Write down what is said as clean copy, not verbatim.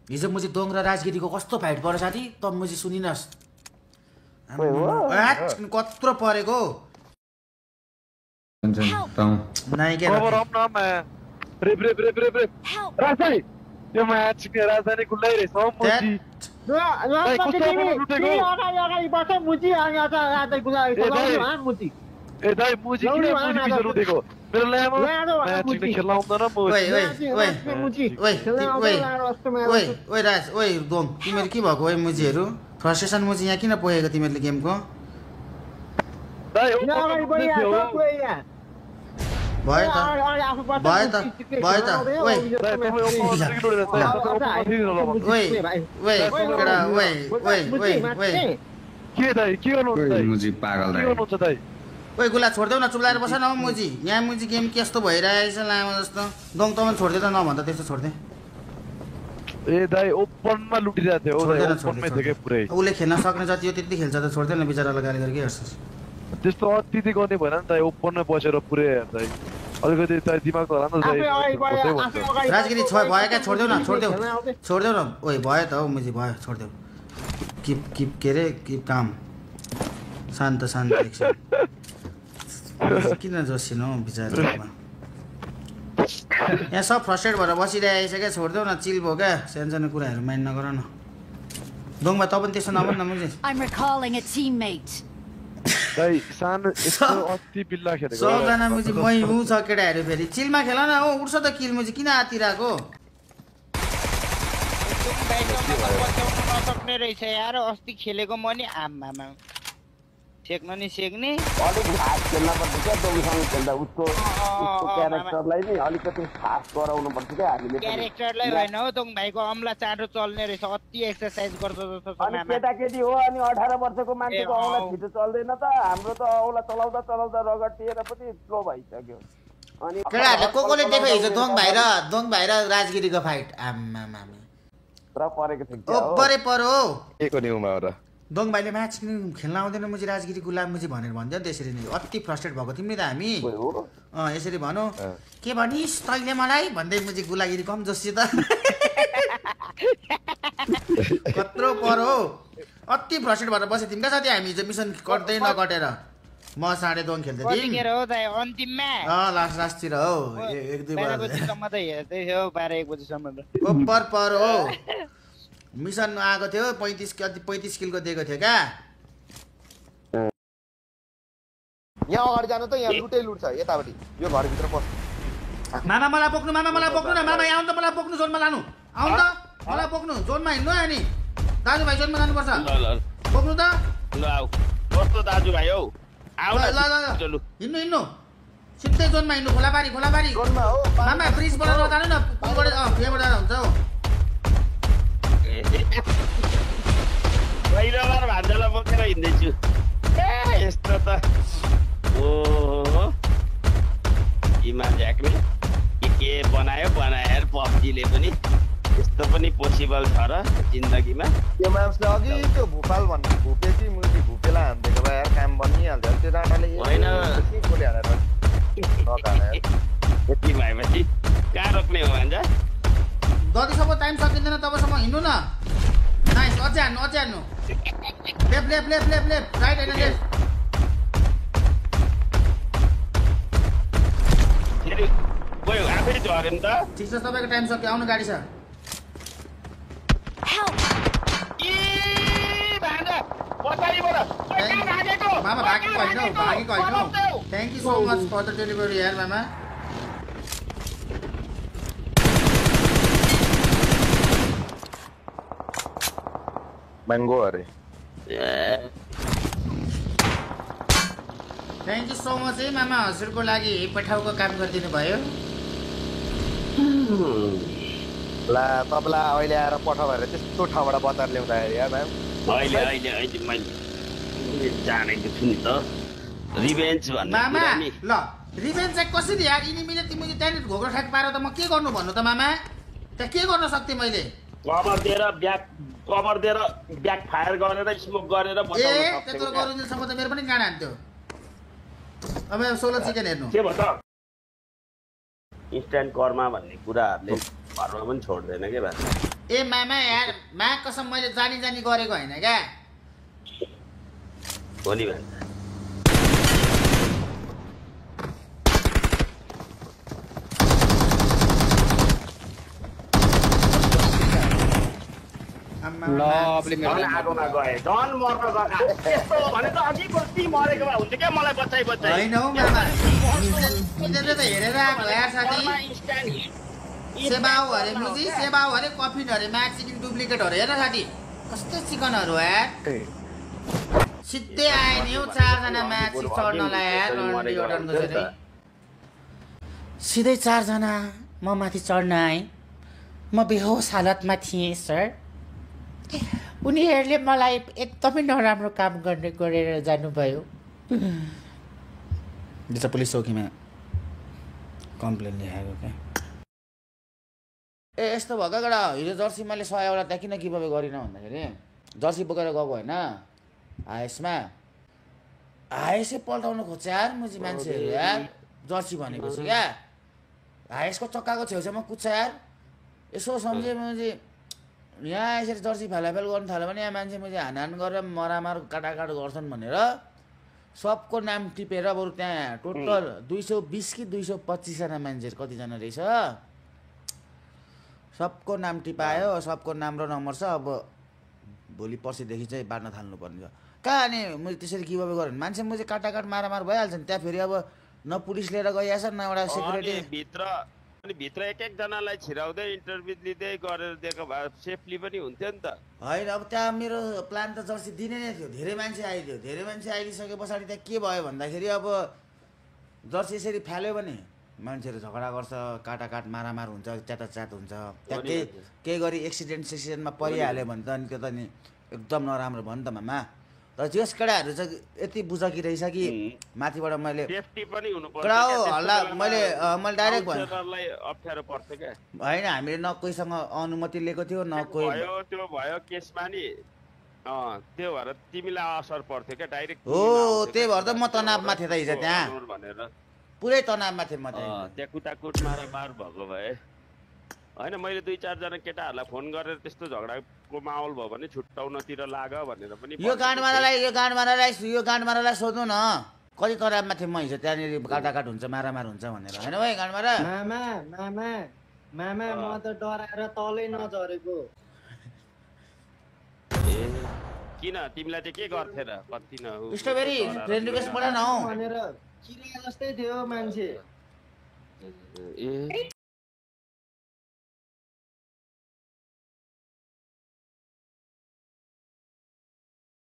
हिजो मुजी दोङ र राजगिरीको कस्तो फाइट पर्यो साथी त मुजी सुनिनस् कत्रो परेको नाइ के खबर आउन न रे राजधानी यो म्याच के राजधानी खुल्लै रहेछ मुजी ए दाइ मुजी किन मुजी रुटेको मेरो लामो म्याच खेल्न आउँदैन ओइ राज ओइ दोङ तिमीहरु के भएको ओइ मुजीहरु फ्रस्ट्रेसन मुजी यहाँ किन पोएको तिमीहरुले गेमको दाइ भयो त ओइ के दाइ के गर्नु मुजी पागल दाइ ओइ गुला छोड्देऊ न चुप्लाएर बस न मुजी यहाँ मुजी गेम कस्तो भइरहेछ लामो जस्तो दोङ तमन छोड्दे त नभन्दा त्यस्तो छोड्दे ए दाइ ओपनमा लुटिरहेको थियो ओपनमै थियो के पुरै उले खेल्न सक्ने जति हो त्यति खेल्छ त छोड्दैन बिचारालाई गाली गरेर के गर्छस् त्यस्तो अत्यति गर्ने भएन नि त ओपनमा बसेर पुरै दाइ अलिकति त दिमाग त राम्रो दाइ राजगिरी छ भयो क्या छोड्देऊ न छोड्देऊ न ओइ भयो त हौ मुजी भयो छोड्देऊ किप के रे किप काम शान्त एकछिन किन जोसिनु बिचारामा यहाँ सब फ्रस्ट्रेट भएर बसिरहेछ क्या छोड्देऊ न चिल भयो क्या सानसानो कुराहरू माइन्ड नगर न दोङमा त पनि त्यसो नभन् न मुजी दाइ सानो यस्तो अति बिल्ला खेलेको सबजना मुजी मै हुँ छ केटाहरू फेरि चिलमा खेल न हो उठ्छ त किल मुजी किन आतिरहेको नसक्ने रहेछ यार अस्ति खेलेको म नि आम्मामा सेक्न नि सेक्ने अलिक फास्ट खेल्न पर्छ क्या दोङसँग खेल्दा उसको क्यारेक्टरलाई नि अलिकति फास्ट गराउनु पर्छ क्या हामीले क्यारेक्टरलाई होइन हो दोङ भाइको अम्ला चाँडो चल्ने रहेछ अति एक्सरसाइज गर्छ जस्तो छ अनि केटाकेटी हो अनि 18 वर्षको मान्छेको औँला छिटो चल्दैन त हाम्रो त औँला चलाउँदा रगटिएर पनि स्लो भइसक्यो अनि केटाहरूले कोले देख्यो हिजो दोङ भाइ र राजगिरीको फाइट आम्मामा र परेको थियो ओपरे परो केको न्युमा र दोङ भाइले म्याच खेल्न आउँदैन मुजी राजगिरी गुलाम मुजी भनेर भन्थ्यो नि त्यसरी नै अति फ्रस्ट्रेट भएको तिमी त हामी यसरी भनौ के भनिस् तैले मलाई भन्दै मुजी गुलागिरी कम जोसी त कत्रो परो अति फ्रस्ट्रेट भएर बसे तिमी क्या साथी हामी हिजो मिसन कट्दै नकटेर म साढे दोङ खेल्दै थिएँ अन्तिममा लास्टतिर हौ 1-2 बजेसम्म त हेर्दै थियो 12-1 बजेसम्म त ओपर पर हो मिसन आएको थियो 35 किलको दिएको थियो क्या यहाँ अगाडि जानु त यहाँ लुटै लुट छ यतापट्टि यो घरभित्र पस मामा मलाई बोक्नु न मामा यहाँ आउनु त मलाई बोक्नु जोनमा लानु आउनु त मलाई बोक्नु जोनमा हिँड्नु अनि दाजुभाइ जोनमा जानुपर्छ बोक्नु त ल आऊ कस्तो दाजुभाइ हौ आउ ल हिँड्नु सिधै जोनमा हिँड्नु खोलाबारी जोनमा हो मामा ब्रिजबाट नजानु न पुलबाट फेबाट जाँदा हुन्छ हौ बाहिरबाट भान्जालाई बोकेर हिँड्दैछु यस्तो त ओहो इमा ज्याकले के बनायो पब्जीले पनि यस्तो पनि पोसिबल छ र जिन्दगीमा त्यो मान्छेले अघि त्यो भुपाल भन्ने भुपेसी मुजी भुपेला हान्दिएको भए यार काम बनिहाल्छ त्यो डाटाले होइन गोली हालेर यति भएपछि कहाँ रोक्ने हो भन्छ जतिसम्म टाइम सकिँदैन तबसम्म हिँड्नु न नाइस अझै हान्नु लेफ्ट राइट होइन लेफ्ट फेरि गयो आफै झऱ्यो नि त ठिक छ तपाईँको टाइम सक्यो आउनु गाडी छ मामा भागेको होइन thank you so much for the delivery यार मामा मैंगो अरे थ्याङ्क यू सो मच है मामा हजुरको लागि पठाउको काम गरिदिनु भयो ला तपाईँलाई अहिले आएर पठाउ भएर त्यस्तो ठाउँबाट बजार ल्याउँदाखेरि यार म्याम अहिले मैले जानेको छु नि त रिभेन्ज भन्ने मामा ल रिभेन्ज चाहिँ कसरी यार इनिमीले तिमीले त्यहाँनिर घोक्रो ठ्याक पाएर त म के गर्नु भन्नु त मामा त्यहाँ के गर्न सक्थेँ मैले कभर दिएर ब्याक फायर गरेर स्मोक गरेर त्यत्रो गरिदिनसम्म त मेरो पनि गाडा हान्थ्यो अब 16 चिकन हेर्नु के भन्छ इन्स्ट्यान्ट कर्मा भन्ने कुराहरूले घरमा पनि छोड्दैन के भाइ ए मामा यार मा कसम मैले जानी गरेको होइन क्या हो नि भाइ आगोमा गए डन मर्न गएका यस्तो भने त अघि बस्ती मरेको भए हुन्छ क्या मलाई बचाइ होइन हौ मामा तिनीहरूले त हेरेर आएको यार साथी सेबाउ अरे मुजी सेबाउ अरे कफिन अरे म्याच चिकन डुप्लिकेट अरे हेर साथी कस्तो चिकनहरू यार सिधै आए नि हौ 4 जना म्याच चढ्नलाई यार सिधै 4 जना म माथि चढ्न आएँ म बेहोस हालतमा थिएँ सर उनीहरूले मलाई एकदमै नराम्रो काम गरेर जानुभयो पुलिस चौकीमा कम्प्लेन लेखाएको क्या ए यस्तो भएको कुरा हिजो जर्सी मैले 100 एउटा त्यहाँ किन गिभअवे गरिनँ भन्दाखेरि जर्सी बोकेर गएको होइन आएसमा आएसै पल्टाउनु खोज्छ यार मुजी मान्छेहरू यार जर्सी भनेपछि क्या आएसको चक्काको छेउछाउमा कुद्छ यार यसो सम्झे मुजी यहाँ यसरी जर्सी फेलाफेल गर्नु थाल्यो भने यहाँ मान्छे मुझे हान गरेर मरामार काटाकाट गर्छन् भनेर सबको नाम टिपेर बरु त्यहाँ टोटल 220 कि 225 जना मान्छेहरू कतिजना रहेछ सबको नाम टिपायो सबको नाम र नम्बर छ अब भोलि पर्सिदेखि चाहिँ बाँड्न थाल्नुपर्ने छ कहाँ अनि मैले त्यसरी गिभअवे गरेँ मान्छे मुझे काटाकाट मारामार भइहाल्छन् त्यहाँ फेरि अब न पुलिस लिएर गइहाल्छ न एउटा सेक्युरिटी अनि भित्र एक जनालाई छिराउँदै इन्टरभ्यु लिँदै गरेर दिएको भए सेफली पनि हुन्थ्यो नि त होइन अब त्यहाँ मेरो प्लान त जर्सी दिने नै थियो धेरै मान्छे आइदियो धेरै मान्छे आइसके पछाडि त्यहाँ के भयो भन्दाखेरि अब जर्सी यसरी फाल्यो भने मान्छेहरू झगडा गर्छ काटाकाट मारामार हुन्छ च्याताच्यात हुन्छ त्यहाँ केही गरी एक्सिडेन्टमा परिहाल्यो भने त अनि त्यो त नि एकदम नराम्रो भयो नि त मामा तर त्यस केटाहरू चाहिँ यति बुझकी रहेछ कि माथिबाट मैले सेफ्टी पनि हुनुपर्छ कडा हो हल्ला मैले डाइरेक्ट भने अप्ठ्यारो पर्छ क्या होइन हामीले न कोहीसँग अनुमति लिएको थियो न कोही त्यो भयो केसमा नि त्यो भएर तिमीलाई असर पर्थ्यो क्या डाइरेक्ट हो त्यही भएर त म तनावमा थिएँ त हिजो त्यहाँ भनेर पुरै तनावमा थिएँ म त्यहाँ कुटाकुट मारामार भएको भए होइन मैले 2-4 जना केटाहरूलाई फोन गरेर त्यस्तो झगडाको माहौल भयो भने छुट्टाउनतिर लाग भनेर पनि यो गाँडमारालाई सोध्नु न कति तनावमा थिएँ म हिजो त्यहाँनिर काटाकाट हुन्छ मारामार हुन्छ भनेर होइन भाइ गाँडमारा मामा म त डराएर तलै नझरेको किन तिमीलाई चाहिँ के गर्थे र कति न स्ट्रबेरी फ्रेन्ड रिक्वेस्ट पठाउन हौ भनेर किरा जस्तै थियो मान्छे